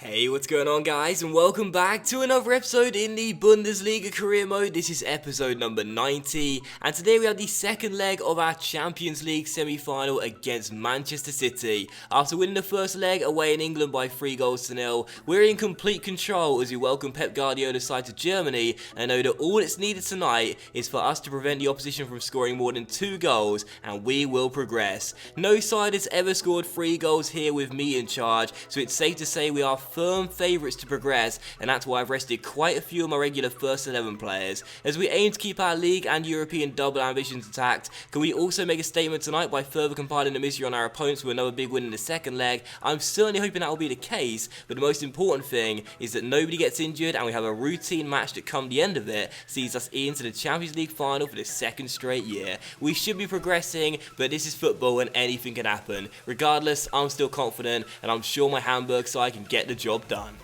Hey, what's going on guys, and welcome back to another episode in the Bundesliga career mode. This is episode number 90, and today we have the second leg of our Champions League semi-final against Manchester City. After winning the first leg away in England by 3-0, we're in complete control as we welcome Pep Guardiola's side to Germany, and know that all it's needed tonight is for us to prevent the opposition from scoring more than 2 goals, and we will progress. No side has ever scored 3 goals here with me in charge, so it's safe to say we are firm favourites to progress, and that's why I've rested quite a few of my regular first 11 players. As we aim to keep our league and European double ambitions intact, can we also make a statement tonight by further compiling the misery on our opponents with another big win in the second leg? I'm certainly hoping that will be the case, but the most important thing is that nobody gets injured and we have a routine match that come the end of it sees us into the Champions League final for the second straight year. We should be progressing, but this is football and anything can happen. Regardless, I'm still confident and I'm sure my Hamburg side can get the job done.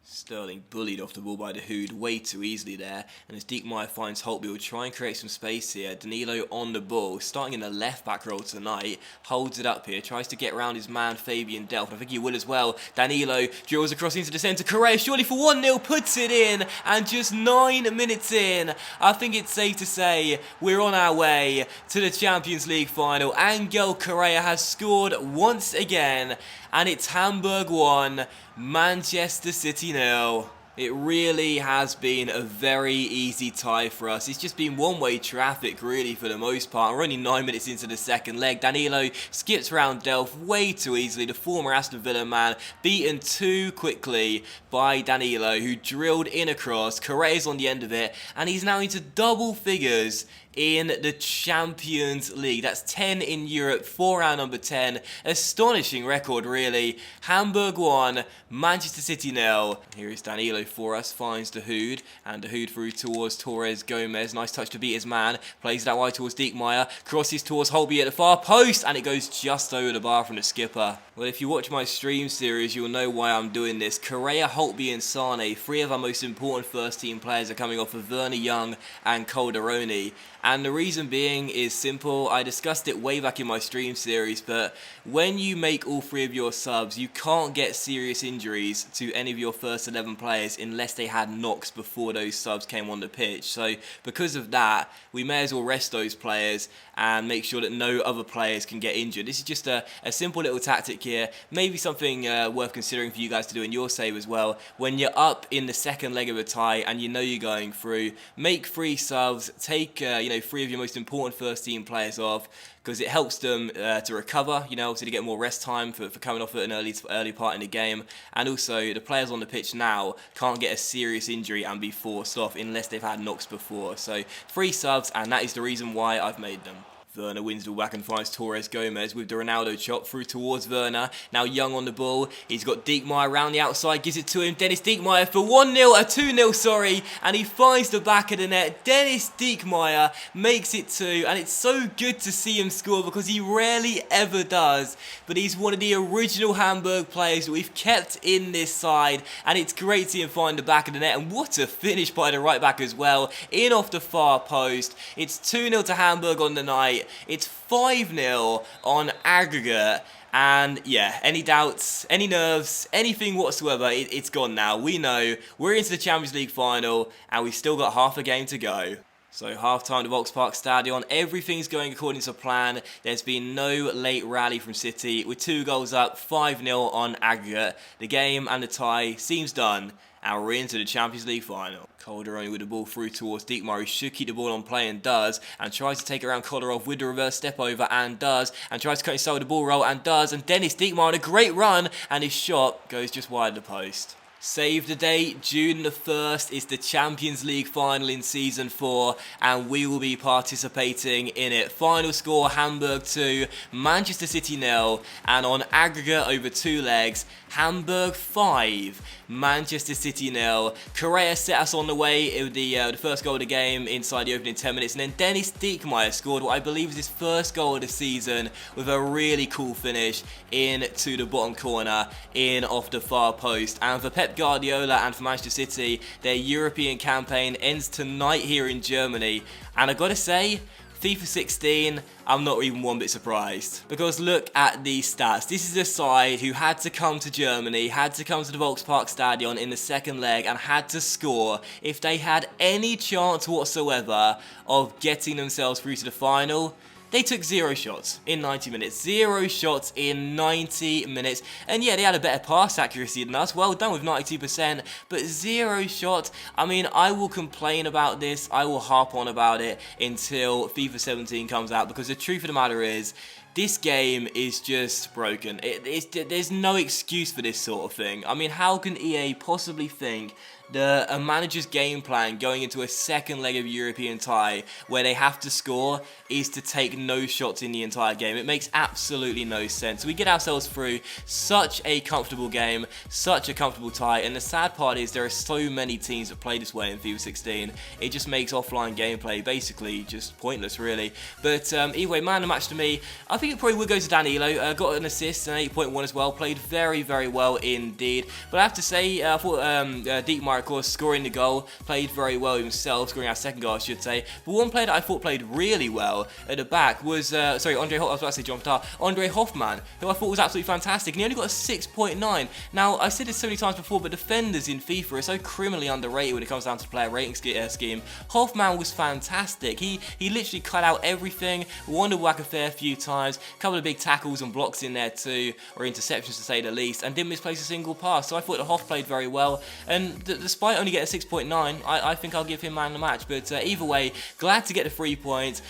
Sterling bullied off the ball by the Hood way too easily there, and as Diekmeyer finds Holtby, will try and create some space here. Danilo on the ball, starting in the left back role tonight, holds it up here, tries to get around his man Fabian Delph, and I think he will as well. Danilo drills across into the centre, Correa surely for 1-0, puts it in, and just 9 minutes in, I think it's safe to say we're on our way to the Champions League final. Angel Correa has scored once again, and it's Hamburg 1, Manchester City 0. It really has been a very easy tie for us. It's just been one-way traffic really for the most part. We're only 9 minutes into the second leg. Danilo skips around Delph way too easily. The former Aston Villa man beaten too quickly by Danilo, who drilled in across. Correa's on the end of it, and he's now into double figures in the Champions League. That's 10 in Europe for our number 10. Astonishing record, really. Hamburg 1, Manchester City 0. Here is Danilo for us, finds the Hood, and the Hood through towards Torres Gomez. Nice touch to beat his man. Plays that wide towards Diekmeyer. Crosses towards Holtby at the far post, and it goes just over the bar from the skipper. Well, if you watch my stream series, you'll know why I'm doing this. Correa, Holtby and Sane, 3 of our most important first team players, are coming off of Werner Young and Calderoni. And the reason being is simple. I discussed it way back in my stream series, but when you make all 3 of your subs, you can't get serious injuries to any of your first 11 players unless they had knocks before those subs came on the pitch. So because of that, we may as well rest those players and make sure that no other players can get injured. This is just a simple little tactic here, maybe something worth considering for you guys to do in your save as well. When you're up in the second leg of a tie and you know you're going through, make 3 subs, take 3 of your most important first team players off, because it helps them to recover, obviously to get more rest time for coming off at an early part in the game, and also the players on the pitch now can't get a serious injury and be forced off unless they've had knocks before. So 3 subs, and that is the reason why I've made them. Werner wins the ball back and finds Torres Gomez with the Ronaldo chop through towards Werner. Now Young on the ball. He's got Diekmeyer around the outside, gives it to him. Dennis Diekmeyer for 2-0, sorry. And he finds the back of the net. Dennis Diekmeyer makes it 2. And it's so good to see him score because he rarely ever does. But he's one of the original Hamburg players that we've kept in this side. And it's great to see him find the back of the net. And what a finish by the right back as well. In off the far post. It's 2-0 to Hamburg on the night. It's 5-0 on aggregate, and yeah, any doubts, any nerves, anything whatsoever, it's gone now. We know we're into the Champions League final, and we've still got half a game to go. So half-time to Volkspark Stadion, everything's going according to plan. There's been no late rally from City, with 2 goals up, 5-0 on aggregate. The game and the tie seems done, and we're into the Champions League final. Calderoni with the ball through towards Diekmeyer, who should keep the ball on play and does, and tries to take around Kolarov with the reverse step over and does, and tries to cut inside with the ball roll and does, and Dennis Diekmeyer on a great run, and his shot goes just wide of the post. Save the date, June the 1st is the Champions League final in Season 4, and we will be participating in it. Final score, Hamburg 2, Manchester City 0, and on aggregate over 2 legs, Hamburg 5, Manchester City 0. Correa set us on the way with the first goal of the game inside the opening 10 minutes, and then Dennis Diekmeyer scored what I believe is his first goal of the season with a really cool finish into the bottom corner, in off the far post. And for Pep Guardiola and for Manchester City, their European campaign ends tonight here in Germany, and I've got to say, FIFA 16, I'm not even one bit surprised. Because look at these stats. This is a side who had to come to Germany, had to come to the Volksparkstadion in the second leg and had to score if they had any chance whatsoever of getting themselves through to the final. They took 0 shots in 90 minutes. 0 shots in 90 minutes. And yeah, they had a better pass accuracy than us. Well done with 92%. But 0 shots. I mean, I will complain about this. I will harp on about it until FIFA 17 comes out. Because the truth of the matter is, this game is just broken. There's no excuse for this sort of thing. I mean, how can EA possibly think that a manager's game plan going into a second leg of European tie where they have to score is to take no shots in the entire game? It makes absolutely no sense. We get ourselves through such a comfortable game, such a comfortable tie, and the sad part is there are so many teams that play this way in FIFA 16. It just makes offline gameplay basically just pointless, really. But either way, man of the match to me, I think it probably would go to Danilo. Got an assist, an 8.1 as well. Played very, very well indeed. But I have to say, I thought Dietmar, of course, scoring the goal, played very well himself, scoring our second goal, I should say. But one player that I thought played really well at the back was, Andre Hoffmann, who I thought was absolutely fantastic. And he only got a 6.9. Now, I've said this so many times before, but defenders in FIFA are so criminally underrated when it comes down to player rating scheme. Hoffmann was fantastic. He literally cut out everything, won the whack a fair few times, a couple of big tackles and blocks in there too, or interceptions to say the least, and didn't misplace a single pass. So I thought that Hoff played very well, and despite only getting a 6.9, I think I'll give him man of the match. But either way, glad to get the 3 points.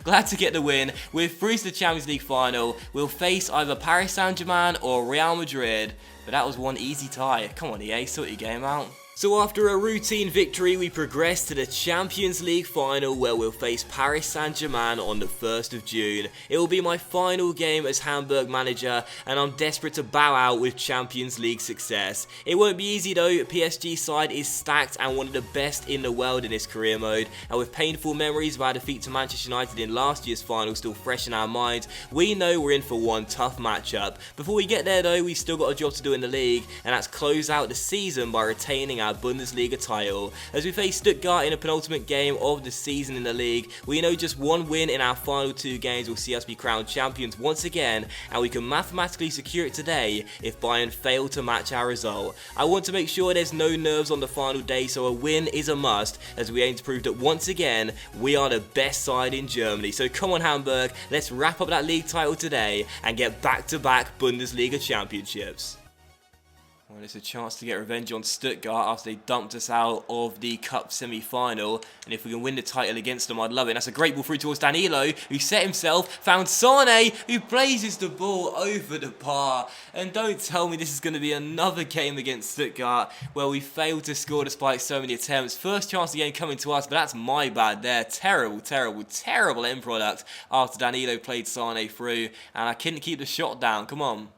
Glad to get the win. We're through to the Champions League final. We'll face either Paris Saint-Germain or Real Madrid. But that was one easy tie. Come on, EA, sort your game out. So after a routine victory, we progress to the Champions League final where we'll face Paris Saint-Germain on the 1st of June. It will be my final game as Hamburg manager, and I'm desperate to bow out with Champions League success. It won't be easy though. PSG side is stacked and one of the best in the world in this career mode, and with painful memories of our defeat to Manchester United in last year's final still fresh in our minds, we know we're in for one tough matchup. Before we get there though, we've still got a job to do in the league, and that's close out the season by retaining our Bundesliga title. As we face Stuttgart in a penultimate game of the season in the league, we know just one win in our final 2 games will see us be crowned champions once again, and we can mathematically secure it today if Bayern fail to match our result. I want to make sure there's no nerves on the final day, so a win is a must as we aim to prove that once again we are the best side in Germany. So come on Hamburg, let's wrap up that league title today and get back-to-back Bundesliga championships. Well, it's a chance to get revenge on Stuttgart after they dumped us out of the Cup semi-final. And if we can win the title against them, I'd love it. And that's a great ball through towards Danilo, who set himself, found Sane, who blazes the ball over the bar. And don't tell me this is going to be another game against Stuttgart where we failed to score despite so many attempts. First chance of the game coming to us, but that's my bad there. Terrible, terrible, terrible end product after Danilo played Sane through. And I couldn't keep the shot down. Come on.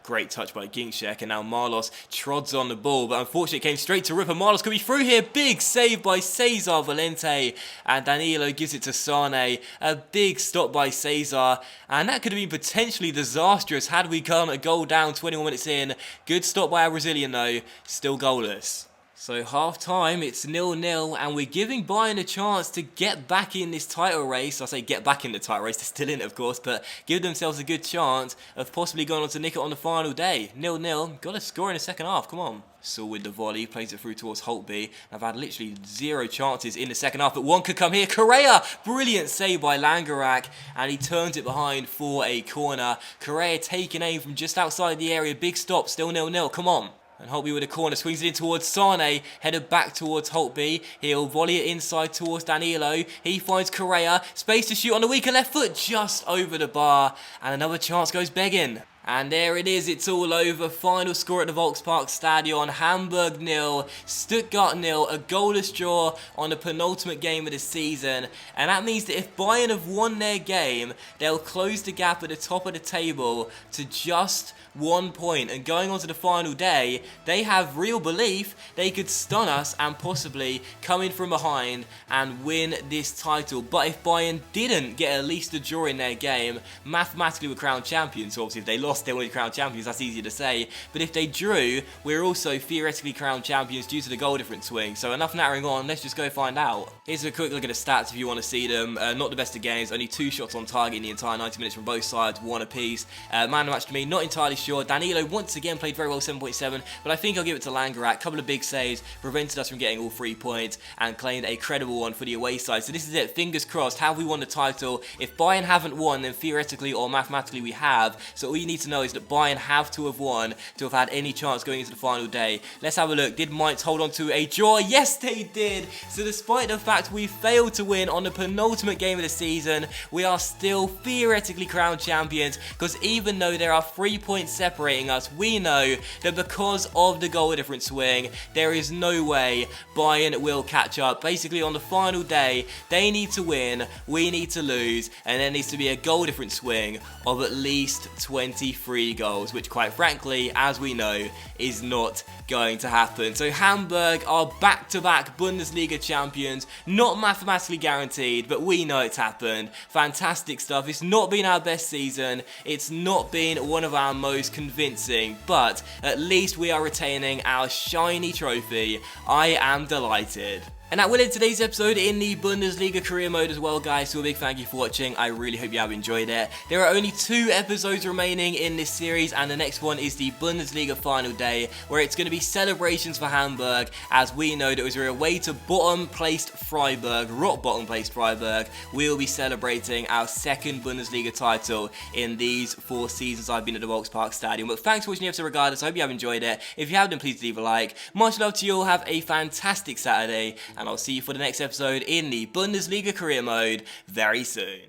Great touch by Ginczek, and now Marlos trods on the ball, but unfortunately it came straight to Ripper. Marlos could be through here. Big save by Cesar Valente, and Danilo gives it to Sane. A big stop by Cesar, and that could have been potentially disastrous had we gone a goal down 21 minutes in. Good stop by our Brazilian though, still goalless. So half time, it's 0-0, and we're giving Bayern a chance to get back in this title race. I say get back in the title race, they're still in it of course, but give themselves a good chance of possibly going on to nick it on the final day. 0-0, got to score in the second half, come on. Saul with the volley, plays it through towards Holtby. I've had literally 0 chances in the second half, but one could come here. Correa, brilliant save by Langerak, and he turns it behind for a corner. Correa taking aim from just outside the area, big stop, still 0-0, come on. And Holtby with a corner, swings it in towards Sane, headed back towards Holtby. He'll volley it inside towards Danilo. He finds Correa, space to shoot on the weaker left foot, just over the bar. And another chance goes begging. And there it is, it's all over. Final score at the Volksparkstadion, Hamburg 0, Stuttgart 0, a goalless draw on the penultimate game of the season. And that means that if Bayern have won their game, they'll close the gap at the top of the table to just 1 point. And going on to the final day, they have real belief they could stun us and possibly come in from behind and win this title. But if Bayern didn't get at least a draw in their game, mathematically we're crowned champions. So obviously if they lost, lost, they won't be crowned champions. That's easy to say. But if they drew, we're also theoretically crowned champions due to the goal difference swing. So enough nattering on, let's just go find out. Here's a quick look at the stats if you want to see them. Not the best of games, only 2 shots on target in the entire 90 minutes from both sides, 1 apiece. Man of the match to me, not entirely sure. Danilo once again played very well, 7.7, but I think I'll give it to Langerak. Couple of big saves, prevented us from getting all 3 points, and claimed a credible one for the away side. So this is it, fingers crossed. Have we won the title? If Bayern haven't won, then theoretically or mathematically we have. So all you need to know is that Bayern have to have won to have had any chance going into the final day. Let's have a look. Did Mainz hold on to a draw? Yes, they did. So despite the fact we failed to win on the penultimate game of the season, we are still theoretically crowned champions, because even though there are 3 points separating us, we know that because of the goal difference swing, there is no way Bayern will catch up. Basically, on the final day, they need to win, we need to lose, and there needs to be a goal difference swing of at least 23 goals, which quite frankly, as we know, is not going to happen. So Hamburg are back-to-back Bundesliga champions, not mathematically guaranteed, but we know it's happened. Fantastic stuff. It's not been our best season, it's not been one of our most convincing, but at least we are retaining our shiny trophy. I am delighted. And that will end today's episode in the Bundesliga career mode as well, guys. So a big thank you for watching. I really hope you have enjoyed it. There are only 2 episodes remaining in this series, and the next one is the Bundesliga final day, where it's going to be celebrations for Hamburg, as we know that as we're away to bottom-placed Freiburg, rock bottom-placed Freiburg, we'll be celebrating our 2nd Bundesliga title in these 4 seasons I've been at the Volkspark Stadium. But thanks for watching the episode regardless. I hope you have enjoyed it. If you have, then please leave a like. Much love to you all. Have a fantastic Saturday, and I'll see you for the next episode in the Bundesliga career mode very soon.